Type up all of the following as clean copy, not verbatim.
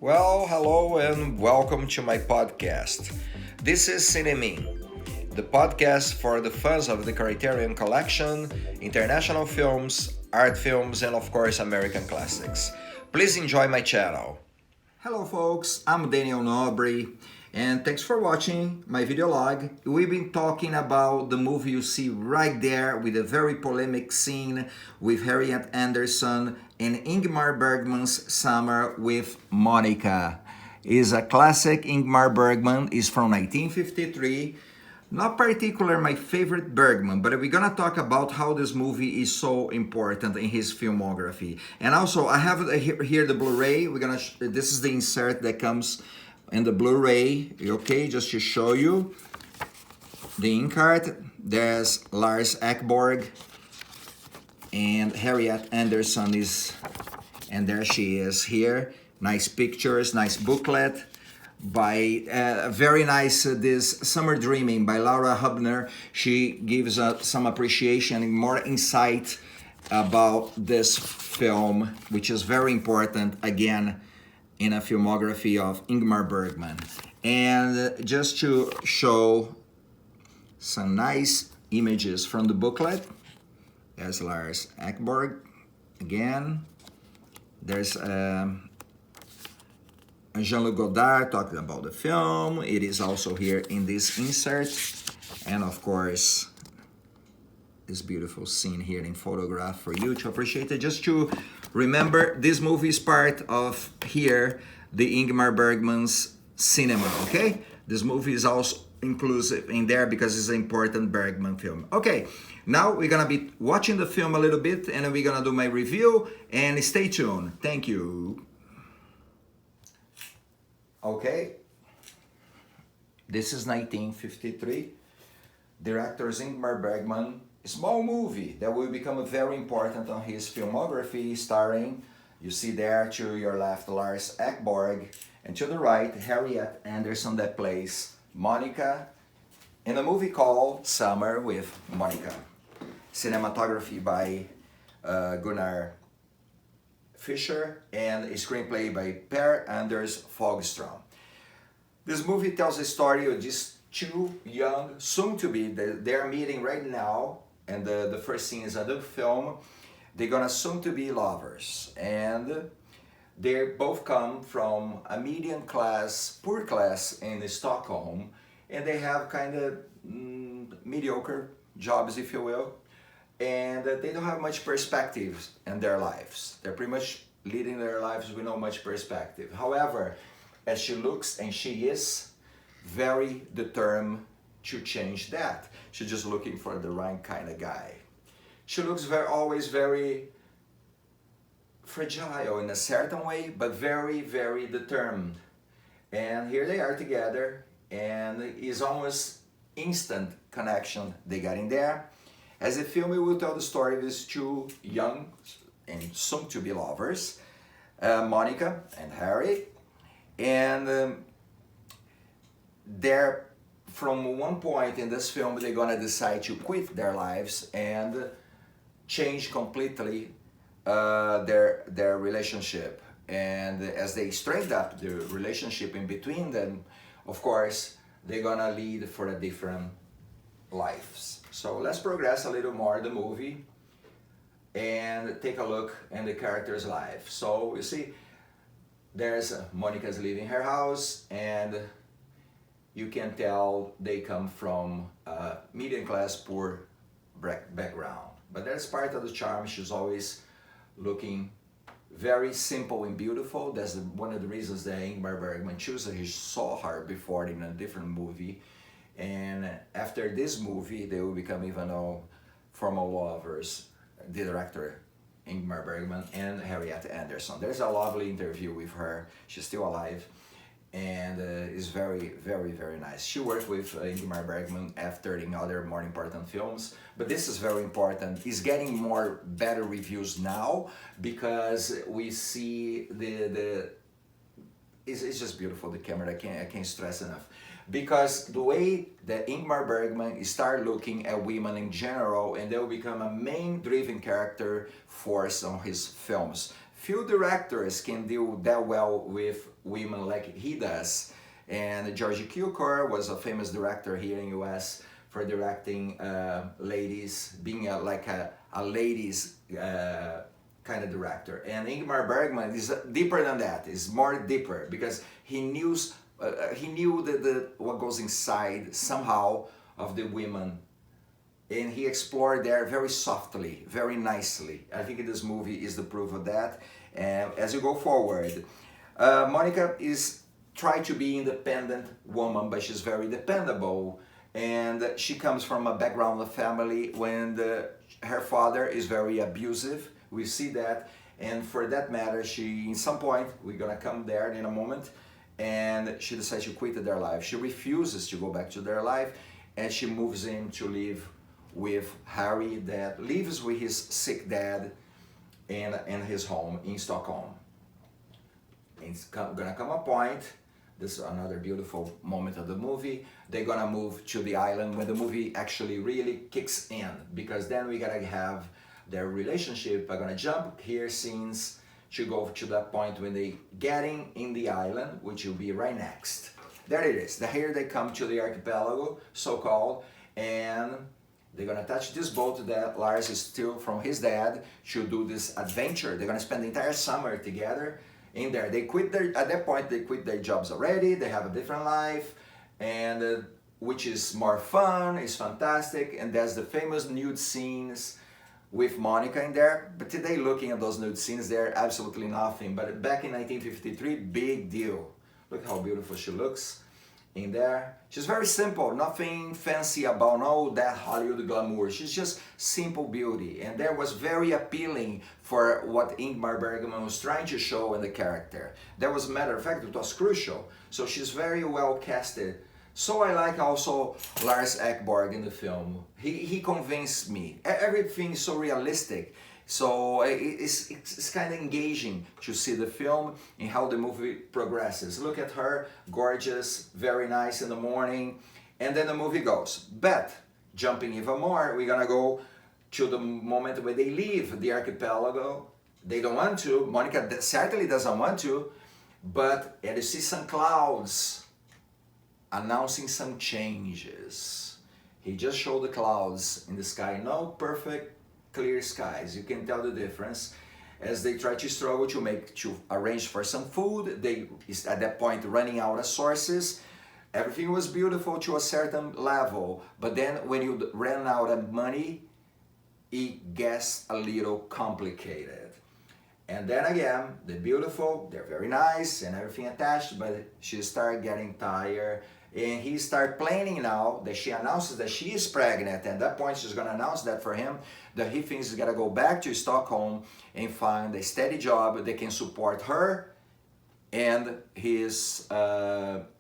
Well, hello and welcome to my podcast. This is Cinemin, the podcast for the fans of the Criterion Collection, international films, art films, and of course American classics. Please enjoy my channel. Hello folks, I'm Daniel Nobre and thanks for watching my video log. We've been talking about the movie you see right there with a very polemic scene with Harriet Anderson and Ingmar Bergman's Summer with Monika. Is a classic. Ingmar Bergman is from 1953. Not particular my favorite Bergman, but we're gonna talk about how this movie is so important in his filmography. And also, I have here the Blu-ray. This is the insert that comes in the Blu-ray. Okay, just to show you the ink art. There's Lars Ekborg and Harriet Anderson and there she is here. Nice pictures, nice booklet by very nice this Summer Dreaming by Laura Hubner. She gives some appreciation and more insight about this film, which is very important again in a filmography of Ingmar Bergman. And just to show some nice images from the booklet, there's Lars Ekborg again. There's Jean-Luc Godard talking about the film. It is also here in this insert. And of course, this beautiful scene here in photograph for you to appreciate it. Just to remember, this movie is part of here, the Ingmar Bergman's Cinemin, okay? This movie is also inclusive in there because it's an important Bergman film. Okay, now we're gonna be watching the film a little bit and we're gonna do my review and stay tuned. Thank you. Okay, this is 1953. Director Ingmar Bergman. A small movie that will become very important on his filmography, starring, you see there to your left, Lars Ekborg, and to the right, Harriet Anderson that plays Monika in a movie called Summer with Monika. Cinematography by Gunnar Fischer and a screenplay by Per Anders Fogström. This movie tells the story of these two young, soon-to-be, they're meeting right now, and the first scene is of the film. They're gonna soon-to-be lovers, and they both come from a medium class, poor class in Stockholm, and they have kind of mediocre jobs, if you will, and they don't have much perspective in their lives. They're pretty much leading their lives with no much perspective. However, as she looks, and she is very determined to change that. She's just looking for the right kind of guy. She looks always very fragile in a certain way, but very, very determined. And here they are together, and it's almost instant connection they got in there. As a film, it will tell the story of these two young and soon-to-be lovers, Monika and Harry, and they're from one point in this film they're gonna decide to quit their lives and change completely their relationship. And as they straighten up the relationship in between them, of course, they're gonna lead for a different lives. So let's progress a little more the movie and take a look in the character's life. So you see, there's Monika's leaving her house, and you can tell they come from a medium class, poor background. But that's part of the charm. She's always looking very simple and beautiful. That's one of the reasons that Ingmar Bergman chose. He saw her before in a different movie. And after this movie, they will become even though formal lovers, the director Ingmar Bergman and Harriet Anderson. There's a lovely interview with her. She's still alive, and is very, very, very nice. She worked with Ingmar Bergman after in other more important films, but this is very important. He's getting more better reviews now because we see it's just beautiful, the camera. I can't stress enough. Because the way that Ingmar Bergman start looking at women in general, and they will become a main driving character force on his films. Few directors can deal that well with women like he does. And George Cukor was a famous director here in US for directing ladies, being like a ladies kind of director. And Ingmar Bergman is deeper than that. Is more deeper because he knew the what goes inside somehow of the women, and he explored there very softly, very nicely. I think this movie is the proof of that. And as you go forward, Monica is trying to be independent woman, but she's very dependable. And she comes from a background of family when her father is very abusive. We see that, and for that matter, she, in some point, we're gonna come there in a moment, and she decides to quit their life. She refuses to go back to their life, and she moves in to live with Harry, that lives with his sick dad in his home in Stockholm. It's gonna come a point, this is another beautiful moment of the movie, they're gonna move to the island when the movie actually really kicks in, because then we gotta have their relationship. I'm gonna jump here scenes to go to that point when they getting in the island, which will be right next. There it is. Here they come to the archipelago, so-called, and they're gonna touch this boat that Lars is still from his dad to do this adventure. They're gonna spend the entire summer together in there. They quit their, at that point, they quit their jobs already. They have a different life, and which is more fun, is fantastic, and there's the famous nude scenes with Monica in there. But today, looking at those nude scenes, they're absolutely nothing. But back in 1953, big deal. Look how beautiful she looks in there. She's very simple, nothing fancy about all that Hollywood glamour. She's just simple beauty, and that was very appealing for what Ingmar Bergman was trying to show in the character. That was, matter of fact, it was crucial. So she's very well casted. So I like also Lars Ekborg in the film. He convinced me. Everything is so realistic. So it's kind of engaging to see the film and how the movie progresses. Look at her, gorgeous, very nice in the morning, and then the movie goes. But jumping even more, we're gonna go to the moment where they leave the archipelago. They don't want to. Monica certainly doesn't want to, but you see some clouds announcing some changes. He just showed the clouds in the sky. No perfect clear skies, you can tell the difference as they try to struggle to arrange for some food. They is at that point running out of sources. Everything was beautiful to a certain level, but then when you ran out of money, it gets a little complicated. And then again, they're beautiful, they're very nice and everything attached, but she started getting tired. And he started planning now that she announces that she is pregnant. At that point, she's gonna announce that for him, that he thinks he's gonna go back to Stockholm and find a steady job that can support her and his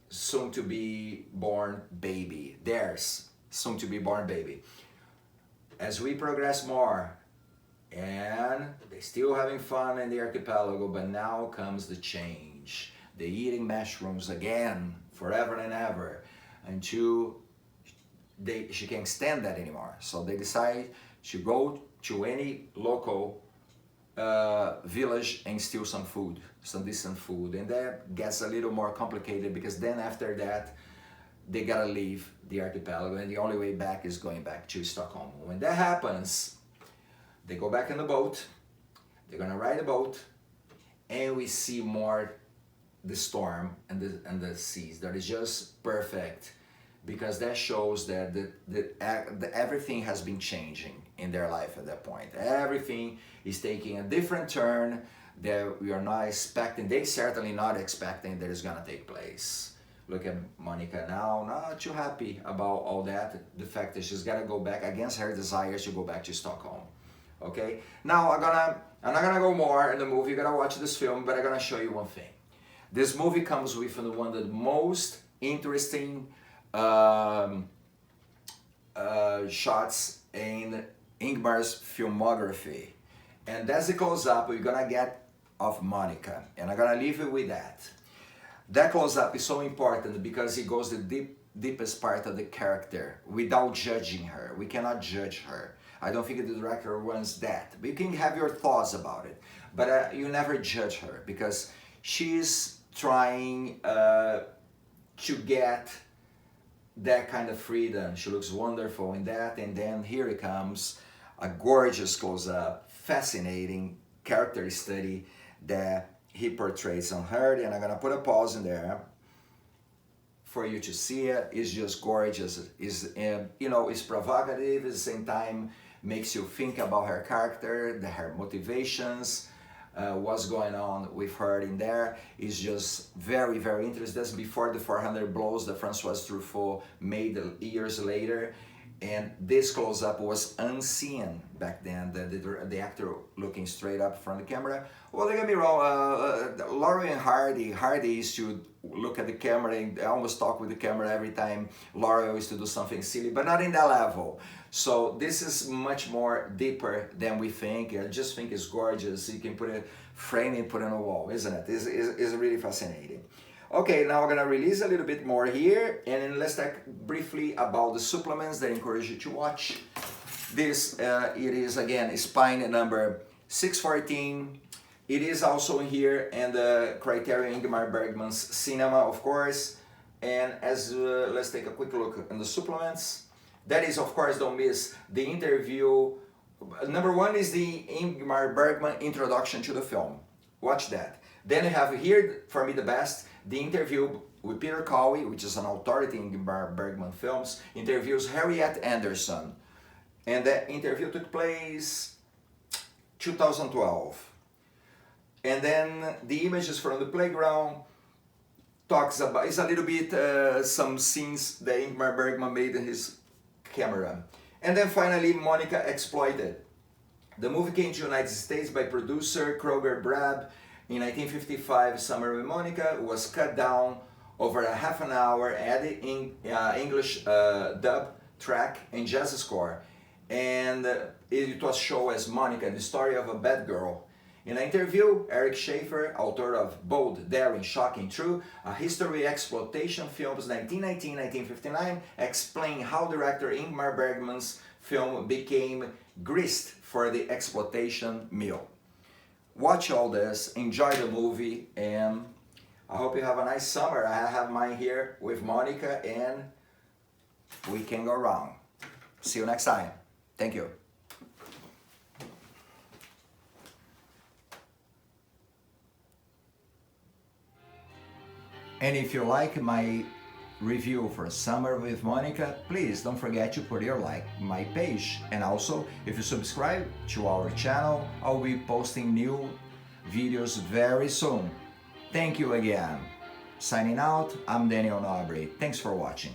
soon-to-be born baby, theirs soon-to-be born baby. As we progress more, and they're still having fun in the archipelago, but now comes the change. They're eating mushrooms again, forever and ever, until she can't stand that anymore. So they decide to go to any local village and steal some food, some decent food. And that gets a little more complicated because then after that, they gotta leave the archipelago, and the only way back is going back to Stockholm. When that happens, they go back in the boat, they're gonna ride a boat, and we see more the storm and the seas. That is just perfect, because that shows that everything has been changing in their life at that point. Everything is taking a different turn that we are not expecting. They certainly not expecting that is gonna take place. Look at Monica now, not too happy about all that. The fact that she's gotta go back against her desires to go back to Stockholm. Okay, now I'm not gonna go more in the movie. You're gonna watch this film, but I'm gonna show you one thing. This movie comes with one of the most interesting shots in Ingmar's filmography. And that's the close-up we're gonna get of Monica. And I'm gonna leave it with that. That close-up is so important because it goes the deepest part of the character without judging her. We cannot judge her. I don't think the director wants that. But you can have your thoughts about it. But you never judge her because she's trying to get that kind of freedom. She looks wonderful in that, and then here it comes a gorgeous close-up, fascinating character study that he portrays on her. And I'm gonna put a pause in there for you to see it. It's just gorgeous. It's it's provocative at the same time, makes you think about her character, her motivations, what's going on with her in there. Is just very, very interesting. That's before the 400 blows that Francois Truffaut made years later. And this close-up was unseen back then, the actor looking straight up from the camera. Well, don't get me wrong, Laurel and Hardy used to look at the camera and almost talk with the camera every time Laurel used to do something silly, but not in that level. So this is much more deeper than we think. I just think it's gorgeous. You can put it, frame it, put it on a wall, isn't it? It's really fascinating. Okay, now I'm gonna release a little bit more here, and then let's talk briefly about the supplements that I encourage you to watch. This, it is again, Spine number 614. It is also here, and the Criterion Ingmar Bergman's Cinema, of course. And as let's take a quick look at the supplements. That is, of course, don't miss the interview. Number one is the Ingmar Bergman introduction to the film. Watch that. Then you have here, for me the best, the interview with Peter Cowie, which is an authority in Ingmar Bergman films, interviews Harriet Anderson. And that interview took place 2012. And then the images from the playground talks about, it's a little bit some scenes that Ingmar Bergman made in his camera. And then finally, Monika Exploited. The movie came to the United States by producer Kroger Brab in 1955. Summer with Monika was cut down over a half an hour, added in English dub track and jazz score. And it was shown as Monika, the story of a bad girl. In an interview, Eric Schaeffer, author of Bold, Daring, Shocking, True, a history exploitation films 1919-1959, explained how director Ingmar Bergman's film became grist for the exploitation mill. Watch all this, enjoy the movie, and I hope you have a nice summer. I have mine here with Monika, and we can go wrong. See you next time. Thank you. And if you like my review for Summer with Monika, please don't forget to put your like my page. And also, if you subscribe to our channel, I'll be posting new videos very soon. Thank you again. Signing out, I'm Daniel Nobre. Thanks for watching.